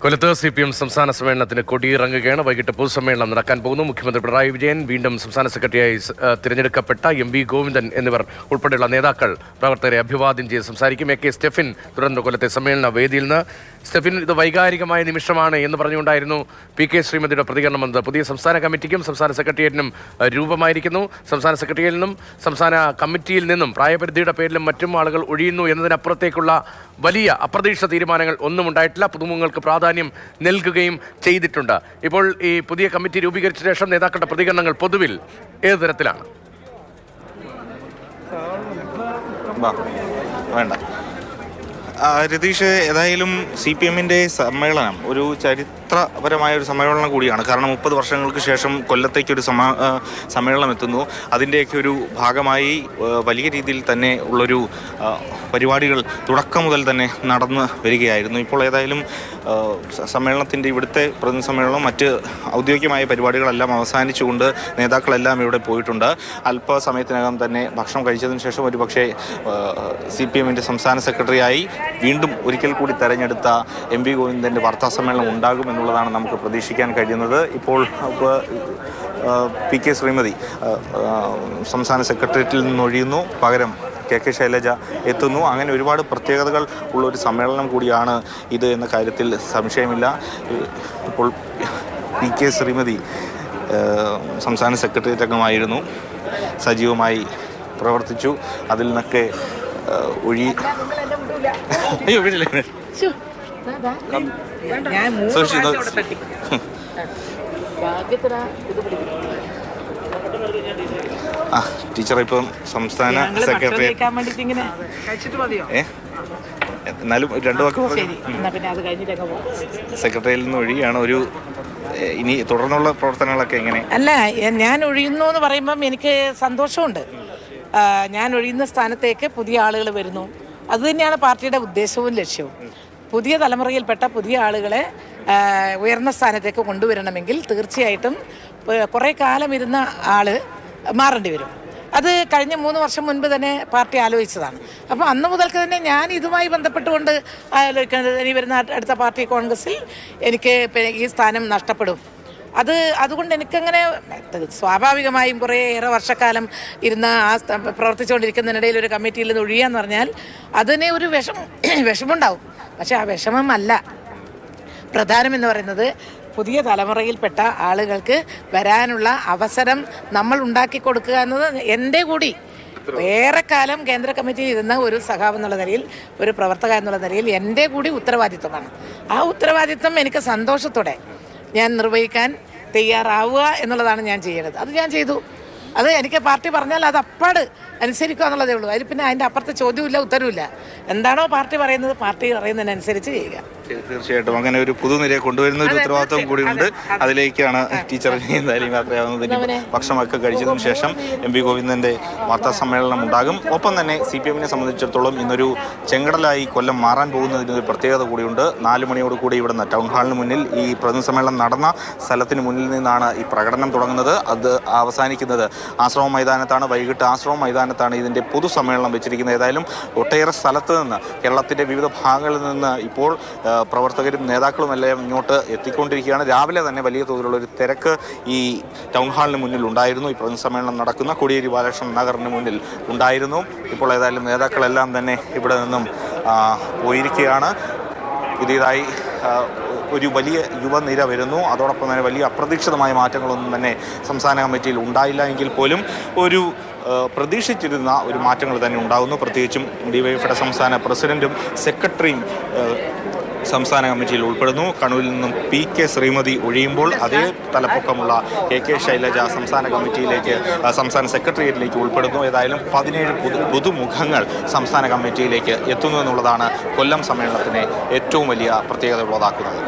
കൊല്ലത്ത് CPM സംസ്ഥാന സമ്മേളനത്തിന് കൊടിയിറങ്ങുകയാണ്. വൈകിട്ട് പൊതുസമ്മേളനം നടക്കാൻ പോകുന്നു. മുഖ്യമന്ത്രി പിണറായി വിജയൻ, വീണ്ടും സംസ്ഥാന സെക്രട്ടറിയായി തിരഞ്ഞെടുക്കപ്പെട്ട MV ഗോവിന്ദൻ എന്നിവർ ഉൾപ്പെടെയുള്ള നേതാക്കൾ പ്രവർത്തകരെ അഭിവാദ്യം ചെയ്ത് സംസാരിക്കും. AK സ്റ്റെഫിൻ തുടർന്ന് കൊല്ലത്തെ സമ്മേളന വേദിയിൽ നിന്ന്. സ്റ്റെഫിൻ, ഇത് വൈകാരികമായ നിമിഷമാണ് എന്ന് പറഞ്ഞുകൊണ്ടായിരുന്നു PK ശ്രീമതിയുടെ പ്രതികരണം വന്നത്. പുതിയ സംസ്ഥാന കമ്മിറ്റിക്കും സംസ്ഥാന സെക്രട്ടേറിയറ്റിനും രൂപമായിരിക്കുന്നു. സംസ്ഥാന സെക്രട്ടേറിയറ്റിൽ നിന്നും സംസ്ഥാന കമ്മിറ്റിയിൽ നിന്നും പ്രായപരിധിയുടെ പേരിലും മറ്റും ആളുകൾ ഒഴിയുന്നു എന്നതിനപ്പുറത്തേക്കുള്ള വലിയ അപ്രതീക്ഷിത തീരുമാനങ്ങൾ ഒന്നും ഉണ്ടായിട്ടില്ല. പുതുമുഖങ്ങൾക്ക് പ്രാധാന്യം നൽകുകയും ചെയ്തിട്ടുണ്ട്. ഇപ്പോൾ ഈ പുതിയ കമ്മിറ്റി രൂപീകരിച്ച ശേഷം നേതാക്കളുടെ പ്രതികരണങ്ങൾ പൊതുവിൽ ഏത് തരത്തിലാണ്? വേണ്ട രതീഷ്, ഏതായാലും CPM-ന്റെ സമ്മേളനം ഒരു ചരിത്രപരമായ ഒരു സമ്മേളനം കൂടിയാണ്. കാരണം 30 വർഷങ്ങൾക്ക് ശേഷം കൊല്ലത്തേക്കൊരു സമ്മേളനം എത്തുന്നു. അതിൻ്റെയൊക്കെ ഒരു ഭാഗമായി വലിയ രീതിയിൽ തന്നെ ഉള്ളൊരു പരിപാടികൾ തുടക്കം മുതൽ തന്നെ നടന്നു വരികയായിരുന്നു. ഇപ്പോൾ ഏതായാലും സമ്മേളനത്തിൻ്റെ ഇവിടുത്തെ പ്രതിനിധി സമ്മേളനം മറ്റ് ഔദ്യോഗികമായ പരിപാടികളെല്ലാം അവസാനിച്ചുകൊണ്ട് നേതാക്കളെല്ലാം ഇവിടെ പോയിട്ടുണ്ട്. അല്പസമയത്തിനകം തന്നെ ഭക്ഷണം കഴിച്ചതിന് ശേഷം ഒരു പക്ഷേ CPM-ന്റെ സംസ്ഥാന സെക്രട്ടറിയായി വീണ്ടും ഒരിക്കൽ കൂടി തെരഞ്ഞെടുത്ത MV ഗോവിന്ദൻ്റെ വാർത്താ സമ്മേളനം ഉണ്ടാകും എന്നുള്ളതാണ് നമുക്ക് പ്രതീക്ഷിക്കാൻ കഴിയുന്നത്. ഇപ്പോൾ PK ശ്രീമതി സംസ്ഥാന സെക്രട്ടേറിയറ്റിൽ നിന്നൊഴിയുന്നു, പകരം KK ശൈലജ എത്തുന്നു. അങ്ങനെ ഒരുപാട് പ്രത്യേകതകൾ ഉള്ളൊരു സമ്മേളനം കൂടിയാണ് ഇത് എന്ന കാര്യത്തിൽ സംശയമില്ല. ഇപ്പോൾ PK ശ്രീമതി സംസ്ഥാന സെക്രട്ടേറിയറ്റ് അംഗമായിരുന്നു, സജീവമായി പ്രവർത്തിച്ചു. അതിൽ നിന്നൊക്കെ അയ്യോ വീട്ടിലെ ടീച്ചർ ഇപ്പം സംസ്ഥാന സെക്രട്ടറി എന്നാലും 2 വാക്ക് സെക്രട്ടറിയിൽ നിന്ന് ഒഴിയാണ്. ഒരു ഇനി തുടർന്നുള്ള പ്രവർത്തനങ്ങളൊക്കെ എങ്ങനെ? അല്ല, ഞാൻ ഒഴിയുന്നു എന്ന് പറയുമ്പം എനിക്ക് സന്തോഷമുണ്ട്. ഞാൻ ഒഴിയുന്ന സ്ഥാനത്തേക്ക് പുതിയ ആളുകൾ വരുന്നു. അതുതന്നെയാണ് പാർട്ടിയുടെ ഉദ്ദേശവും ലക്ഷ്യവും. പുതിയ തലമുറയിൽപ്പെട്ട പുതിയ ആളുകളെ ഉയർന്ന സ്ഥാനത്തേക്ക് കൊണ്ടുവരണമെങ്കിൽ തീർച്ചയായിട്ടും കുറേ കാലം ഇരുന്ന ആൾ മാറേണ്ടി വരും. അത് കഴിഞ്ഞ 3 വർഷം മുൻപ് തന്നെ പാർട്ടി ആലോചിച്ചതാണ്. അപ്പോൾ അന്ന് മുതൽക്ക് തന്നെ ഞാൻ ഇതുമായി ബന്ധപ്പെട്ടുകൊണ്ട് ആലോചിക്കുന്നത്, ഇനി വരുന്ന അടുത്ത പാർട്ടി കോൺഗ്രസിൽ എനിക്ക് ഈ സ്ഥാനം നഷ്ടപ്പെടും. അതുകൊണ്ട് എനിക്കങ്ങനെ സ്വാഭാവികമായും കുറേയേറെ വർഷക്കാലം ഇരുന്ന് പ്രവർത്തിച്ചുകൊണ്ടിരിക്കുന്നതിനിടയിൽ ഒരു കമ്മിറ്റിയിൽ നിന്ന് ഒഴിയാന്ന് പറഞ്ഞാൽ അതിന് ഒരു വിഷമമുണ്ടാവും. പക്ഷെ ആ വിഷമമല്ല പ്രധാനമെന്ന് പറയുന്നത്, പുതിയ തലമുറയിൽപ്പെട്ട ആളുകൾക്ക് വരാനുള്ള അവസരം നമ്മൾ ഉണ്ടാക്കി കൊടുക്കുക എന്നത് എൻ്റെ കൂടി ഏറെക്കാലം കേന്ദ്ര കമ്മിറ്റിയിൽ ഇരുന്ന ഒരു സഖാവ് എന്നുള്ള നിലയിൽ, ഒരു പ്രവർത്തക എന്നുള്ള നിലയിൽ എൻ്റെ കൂടി ഉത്തരവാദിത്വമാണ്. ആ ഉത്തരവാദിത്വം എനിക്ക് സന്തോഷത്തോടെ ഞാൻ നിർവഹിക്കാൻ തയ്യാറാവുക എന്നുള്ളതാണ് ഞാൻ ചെയ്യുന്നത്. അത് ഞാൻ ചെയ്തു. അത് എനിക്ക് പാർട്ടി പറഞ്ഞാൽ അത് അപ്പാട് അനുസരിക്കുക എന്നുള്ളതേ ഉള്ളൂ. അതിൽ പിന്നെ അതിൻ്റെ അപ്പുറത്തെ ചോദ്യമില്ല, ഉത്തരവില്ല. എന്താണോ പാർട്ടി പറയുന്നത്, പാർട്ടി പറയുന്നതിനനുസരിച്ച് ചെയ്യുക. തീർച്ചയായിട്ടും അങ്ങനെ ഒരു പുതുനിരയെ കൊണ്ടുവരുന്ന ഒരു ഉത്തരവാദിത്വം കൂടിയുണ്ട്. അതിലേക്കാണ് ടീച്ചർ എന്തായാലും യാത്രയാവുന്നതിന് ഭക്ഷണമൊക്കെ കഴിച്ചതിന് ശേഷം MV ഗോവിന്ദൻ്റെ വാർത്താ സമ്മേളനം ഉണ്ടാകും. ഒപ്പം തന്നെ CPM-നെ സംബന്ധിച്ചിടത്തോളം ഇന്നൊരു ചെങ്കടലായി കൊല്ലം മാറാൻ പോകുന്നതിന് ഒരു പ്രത്യേകത കൂടിയുണ്ട്. 4 മണിയോട് കൂടി ഇവിടുന്ന് ടൗൺ ഹാളിന് മുന്നിൽ, ഈ പ്രതിനിധി സമ്മേളനം നടന്ന സ്ഥലത്തിന് മുന്നിൽ നിന്നാണ് ഈ പ്രകടനം തുടങ്ങുന്നത്. അത് അവസാനിക്കുന്നത് ആശ്രമ മൈതാനത്താണ്. വൈകിട്ട് ആശ്രമ മൈതാനത്താണ് ഇതിൻ്റെ പൊതുസമ്മേളനം വെച്ചിരിക്കുന്നത്. ഏതായാലും ഒട്ടേറെ സ്ഥലത്ത് നിന്ന്, കേരളത്തിൻ്റെ വിവിധ ഭാഗങ്ങളിൽ നിന്ന് ഇപ്പോൾ പ്രവർത്തകരും നേതാക്കളും എല്ലാം ഇങ്ങോട്ട് എത്തിക്കൊണ്ടിരിക്കുകയാണ്. രാവിലെ തന്നെ വലിയ തോതിലുള്ളൊരു തിരക്ക് ഈ ടൗൺ ഹാളിന് മുന്നിൽ ഉണ്ടായിരുന്നു. ഈ പ്രതിനിധി സമ്മേളനം നടക്കുന്ന കോടിയേരി ബാലകൃഷ്ണൻ നഗറിന് മുന്നിൽ ഉണ്ടായിരുന്നു. ഇപ്പോൾ ഏതായാലും നേതാക്കളെല്ലാം തന്നെ ഇവിടെ നിന്നും പോയിരിക്കുകയാണ്. പുതിയതായി ഒരു വലിയ യുവനിര വരുന്നു. അതോടൊപ്പം തന്നെ വലിയ അപ്രതീക്ഷിതമായ മാറ്റങ്ങളൊന്നും തന്നെ സംസ്ഥാന കമ്മിറ്റിയിൽ ഉണ്ടായില്ല എങ്കിൽ പോലും ഒരു പ്രതീക്ഷിച്ചിരുന്ന ഒരു മാറ്റങ്ങൾ തന്നെ ഉണ്ടാകുന്നു. പ്രത്യേകിച്ചും DYFയുടെ സംസ്ഥാന പ്രസിഡന്റും സെക്രട്ടറിയും സംസ്ഥാന കമ്മിറ്റിയിൽ ഉൾപ്പെടുന്നു. കണ്ണൂരിൽ നിന്നും PK ശ്രീമതി ഒഴിയുമ്പോൾ അതേ തലപ്പൊക്കമുള്ള KK ശൈലജ സംസ്ഥാന കമ്മിറ്റിയിലേക്ക്, സംസ്ഥാന സെക്രട്ടേറിയറ്റിലേക്ക് ഉൾപ്പെടുന്നു. ഏതായാലും 17 പുതുമുഖങ്ങൾ സംസ്ഥാന കമ്മിറ്റിയിലേക്ക് എത്തുന്നു എന്നുള്ളതാണ് കൊല്ലം സമ്മേളനത്തിനെ ഏറ്റവും വലിയ പ്രത്യേകത ഉള്ളതാക്കുന്നത്.